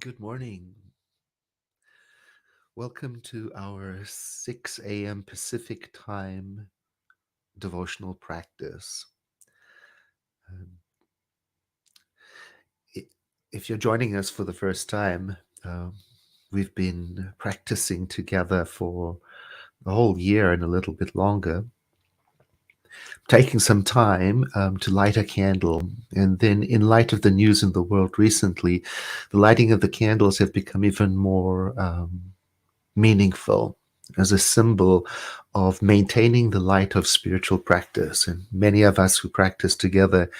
Good morning. Welcome to our 6 a.m. Pacific time devotional practice. Um, i- if you're joining us for the first time, we've been practicing together for a whole year and a little bit longer, taking some time to light a candle. And then, in light of the news in the world recently, the lighting of the candles have become even more meaningful as a symbol of maintaining the light of spiritual practice. And many of us who practice together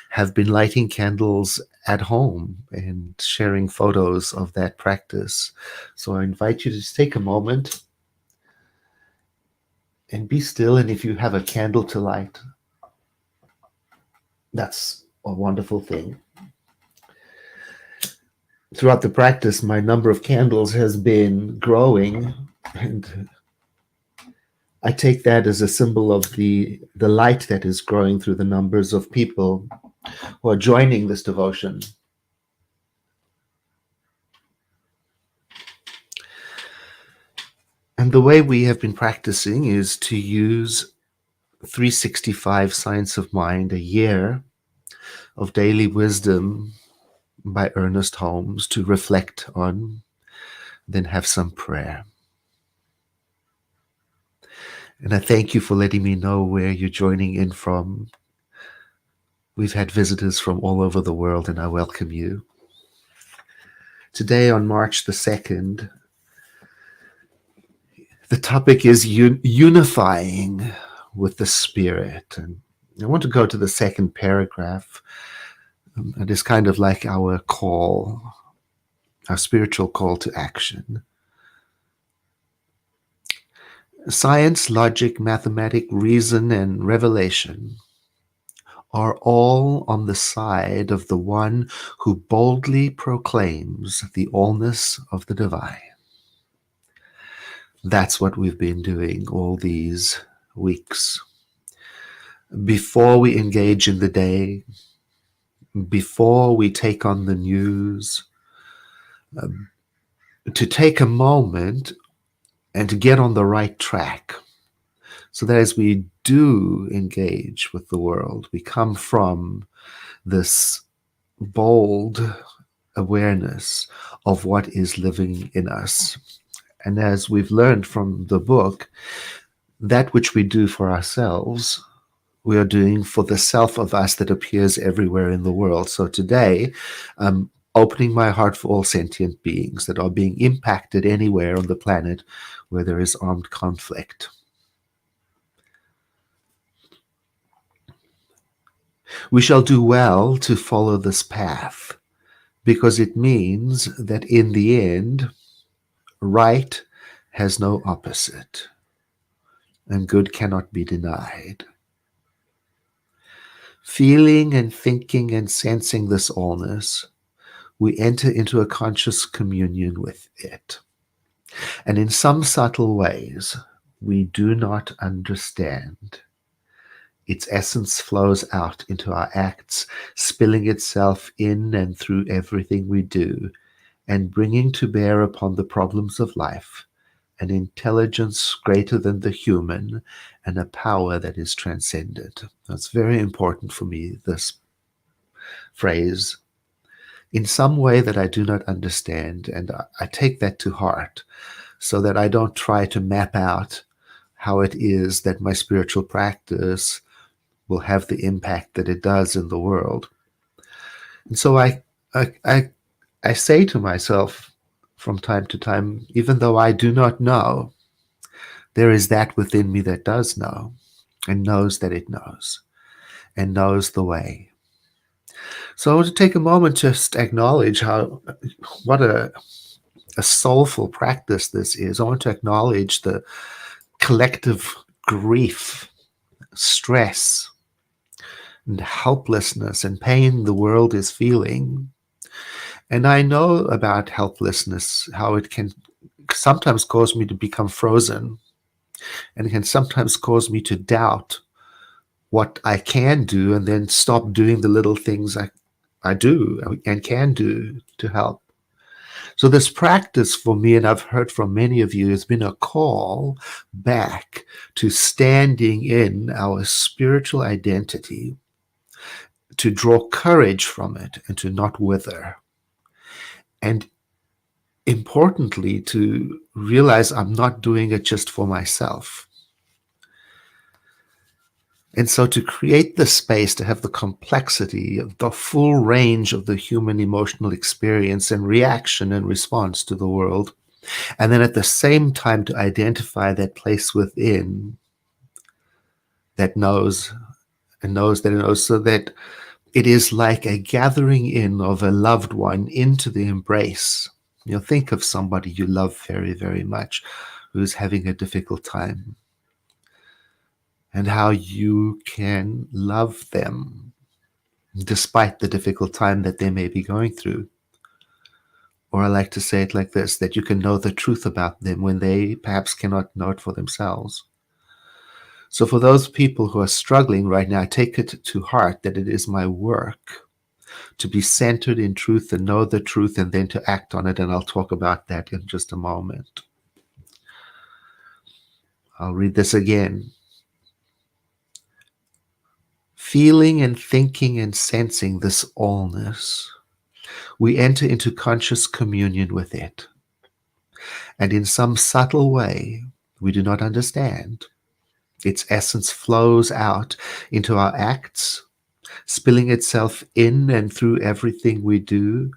have been lighting candles at home and sharing photos of that practice. So I invite you to just take a moment and be still. And if you have a candle to light, that's a wonderful thing. Throughout the practice, my number of candles has been growing, and I take that as a symbol of the light that is growing through the numbers of people who are joining this devotion. And the way we have been practicing is to use 365 Science of Mind, a year of daily wisdom by Ernest Holmes, to reflect on, then have some prayer. And I thank you for letting me know where you're joining in from. We've had visitors from all over the world, and I welcome you. Today, on March the 2nd, the topic is unifying with the Spirit. And I want to go to the second paragraph. It is kind of like our call, our spiritual call to action. Science, logic, mathematics, reason, and revelation are all on the side of the one who boldly proclaims the allness of the divine. That's what we've been doing all these weeks. Before we engage in the day, before we take on the news, to take a moment and to get on the right track, so that as we do engage with the world, we come from this bold awareness of what is living in us. And as we've learned from the book, that which we do for ourselves, we are doing for the self of us that appears everywhere in the world. So today, I'm opening my heart for all sentient beings that are being impacted anywhere on the planet where there is armed conflict. We shall do well to follow this path, because it means that in the end, right has no opposite, and good cannot be denied. Feeling and thinking and sensing this allness, we enter into a conscious communion with it. And in some subtle ways, we do not understand. Its essence flows out into our acts, spilling itself in and through everything we do, and bringing to bear upon the problems of life an intelligence greater than the human and a power that is transcendent. That's very important for me, this phrase. In some way that I do not understand, and I take that to heart, so that I don't try to map out how it is that my spiritual practice will have the impact that it does in the world. And so I say to myself from time to time, even though I do not know, there is that within me that does know, and knows that it knows, and knows the way. So I want to take a moment to just acknowledge what a soulful practice this is. I want to acknowledge the collective grief, stress, and helplessness and pain the world is feeling. And I know about helplessness, how it can sometimes cause me to become frozen, and it can sometimes cause me to doubt what I can do and then stop doing the little things I do and can do to help. So this practice for me, and I've heard from many of you, has been a call back to standing in our spiritual identity, to draw courage from it and to not wither. And importantly, to realize I'm not doing it just for myself. And so to create the space to have the complexity of the full range of the human emotional experience and reaction and response to the world, and then at the same time to identify that place within that knows and knows that it knows, so that it is like a gathering in of a loved one into the embrace. Think of somebody you love very, very much who's having a difficult time, and how you can love them despite the difficult time that they may be going through. Or I like to say it like this, that you can know the truth about them when they perhaps cannot know it for themselves. So for those people who are struggling right now, take it to heart that it is my work to be centered in truth and know the truth and then to act on it. And I'll talk about that in just a moment. I'll read this again. Feeling and thinking and sensing this allness, we enter into conscious communion with it. And in some subtle way we do not understand, its essence flows out into our acts, spilling itself in and through everything we do,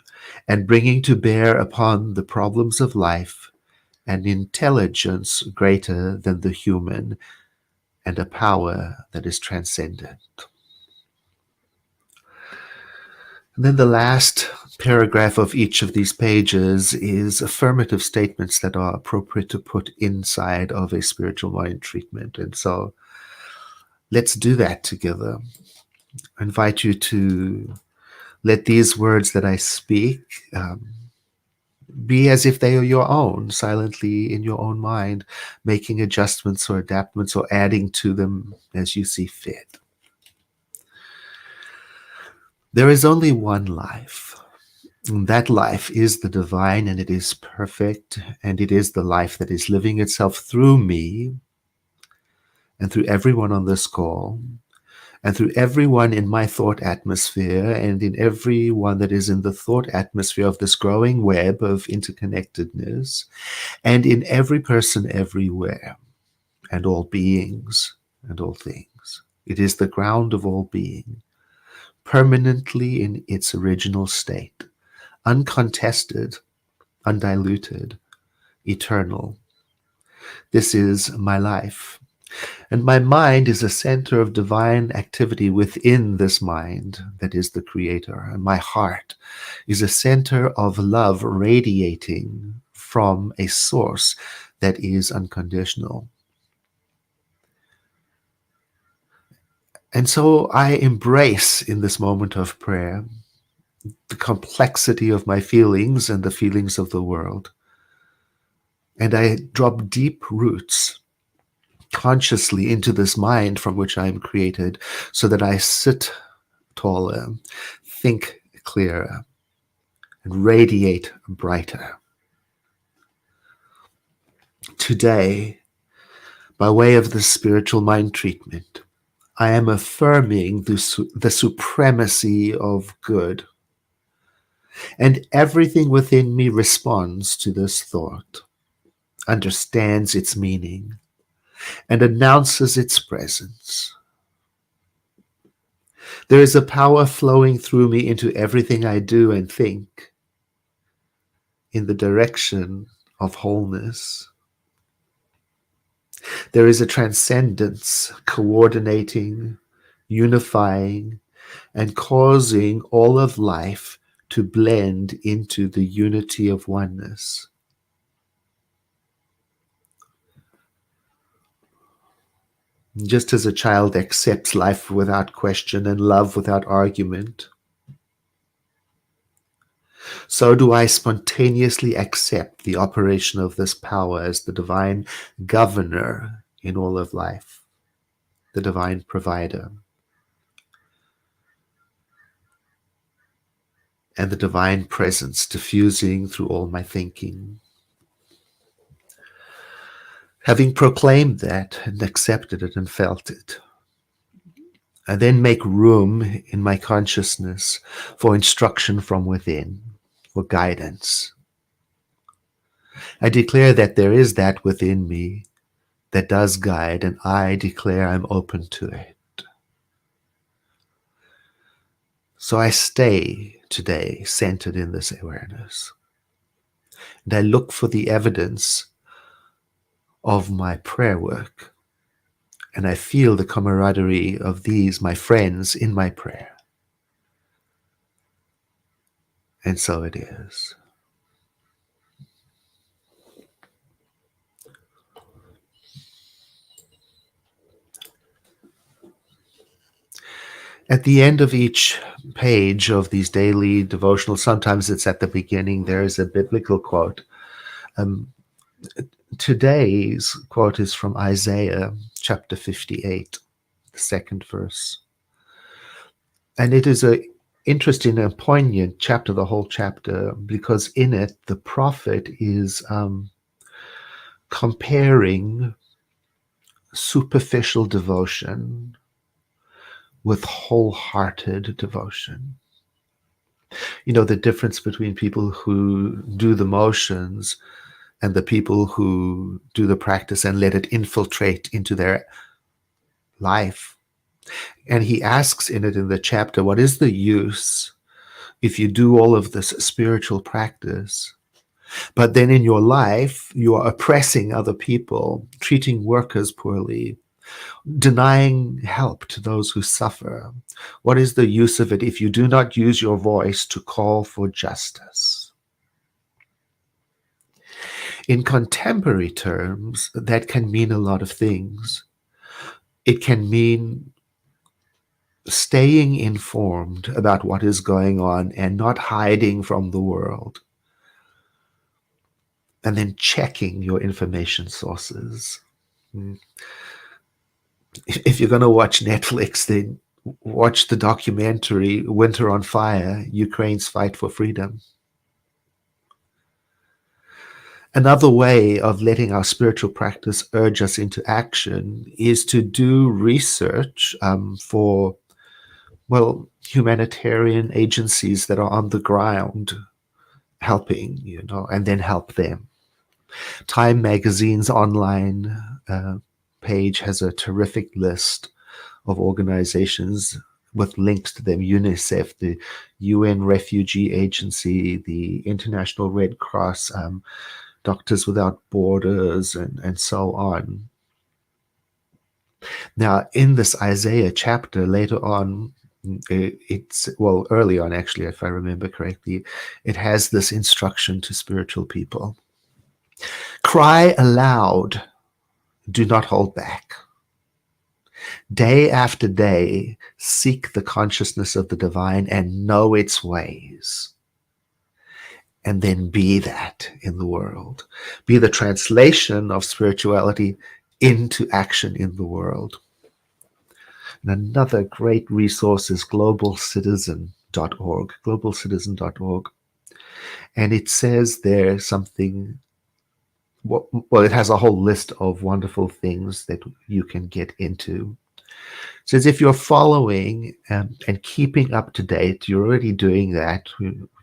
and bringing to bear upon the problems of life an intelligence greater than the human and a power that is transcendent. And then the last paragraph of each of these pages is affirmative statements that are appropriate to put inside of a spiritual mind treatment. And so let's do that together. I invite you to let these words that I speak be as if they are your own, silently in your own mind, making adjustments or adaptments or adding to them as you see fit. There is only one life. And that life is the divine, and it is perfect, and it is the life that is living itself through me and through everyone on this call, and through everyone in my thought atmosphere, and in everyone that is in the thought atmosphere of this growing web of interconnectedness, and in every person everywhere, and all beings and all things. It is the ground of all being, permanently in its original state, uncontested, undiluted, eternal. This is my life. And my mind is a center of divine activity within this mind that is the creator. And my heart is a center of love radiating from a source that is unconditional. And so I embrace in this moment of prayer the complexity of my feelings and the feelings of the world. And I drop deep roots consciously into this mind from which I am created, so that I sit taller, think clearer, and radiate brighter. Today, by way of the spiritual mind treatment, I am affirming the supremacy of good. And everything within me responds to this thought, understands its meaning, and announces its presence. There is a power flowing through me into everything I do and think in the direction of wholeness. There is a transcendence coordinating, unifying, and causing all of life to blend into the unity of oneness. Just as a child accepts life without question and love without argument, so do I spontaneously accept the operation of this power as the divine governor in all of life, the divine provider. and the divine presence diffusing through all my thinking. Having proclaimed that and accepted it and felt it, I then make room in my consciousness for instruction from within, for guidance. I declare that there is that within me that does guide, and I declare I'm open to it. So I stay today centered in this awareness. And I look for the evidence of my prayer work. And I feel the camaraderie of these, my friends, in my prayer. And so it is. At the end of each page of these daily devotionals, sometimes it's at the beginning, there is a biblical quote. Today's quote is from Isaiah chapter 58, the second verse. And it is an interesting and poignant chapter, the whole chapter, because in it the prophet is comparing superficial devotion with wholehearted devotion. You know, the difference between people who do the motions and the people who do the practice and let it infiltrate into their life. And he asks in it in the chapter, what is the use if you do all of this spiritual practice, but then in your life you are oppressing other people, treating workers poorly, denying help to those who suffer? What is the use of it if you do not use your voice to call for justice? In contemporary terms, that can mean a lot of things. It can mean staying informed about what is going on and not hiding from the world. And then checking your information sources. If you're going to watch Netflix, then watch the documentary Winter on Fire, Ukraine's Fight for Freedom. Another way of letting our spiritual practice urge us into action is to do research for, well, humanitarian agencies that are on the ground helping, and then help them. Time Magazine's online page has a terrific list of organizations with links to them: UNICEF, the UN Refugee Agency, the International Red Cross, Doctors Without Borders, and so on. Now, in this Isaiah chapter, later on, early on actually, if I remember correctly, it has this instruction to spiritual people. Cry aloud, do not hold back. Day after day, seek the consciousness of the divine and know its ways. And then be that in the world. Be the translation of spirituality into action in the world. And another great resource is Globalcitizen.org. Globalcitizen.org. And it says there something, well, it has a whole list of wonderful things that you can get into. It says if you're following and keeping up to date, you're already doing that,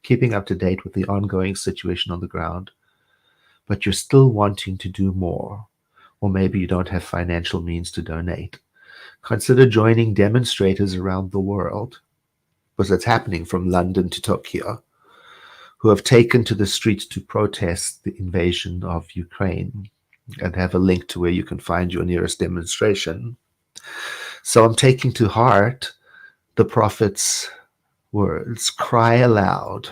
keeping up to date with the ongoing situation on the ground, but you're still wanting to do more, or maybe you don't have financial means to donate, consider joining demonstrators around the world, because it's happening from London to Tokyo, who have taken to the streets to protest the invasion of Ukraine, and have a link to where you can find your nearest demonstration. So I'm taking to heart the prophet's words, cry aloud.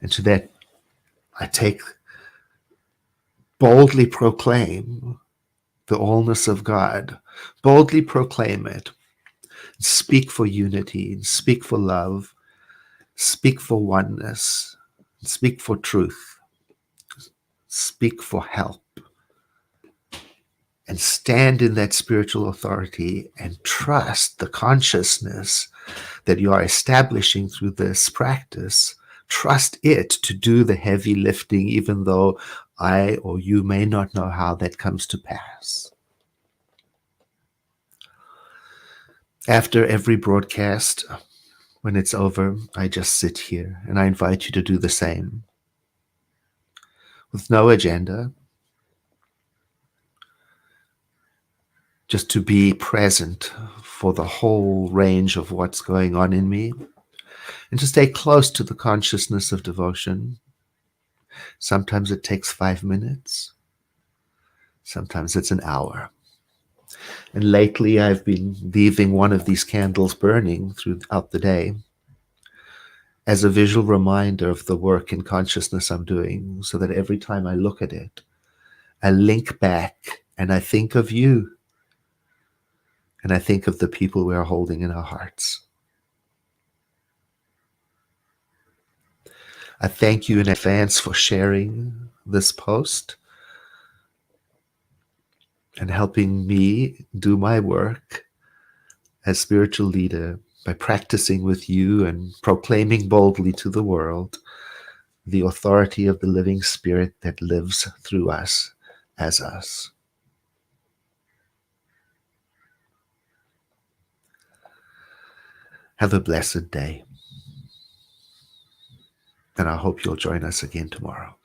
And to that, I take, boldly proclaim the allness of God. Boldly proclaim it. Speak for unity, speak for love, speak for oneness, speak for truth, speak for help, and stand in that spiritual authority and trust the consciousness that you are establishing through this practice. Trust it to do the heavy lifting, even though I or you may not know how that comes to pass. After every broadcast, when it's over, I just sit here and I invite you to do the same. With no agenda, just to be present for the whole range of what's going on in me, and to stay close to the consciousness of devotion. Sometimes it takes 5 minutes, sometimes it's an hour. And lately I've been leaving one of these candles burning throughout the day as a visual reminder of the work in consciousness I'm doing, so that every time I look at it, I link back and I think of you, and I think of the people we are holding in our hearts. I thank you in advance for sharing this post and helping me do my work as spiritual leader by practicing with you and proclaiming boldly to the world the authority of the living Spirit that lives through us as us. Have a blessed day, and I hope you'll join us again tomorrow.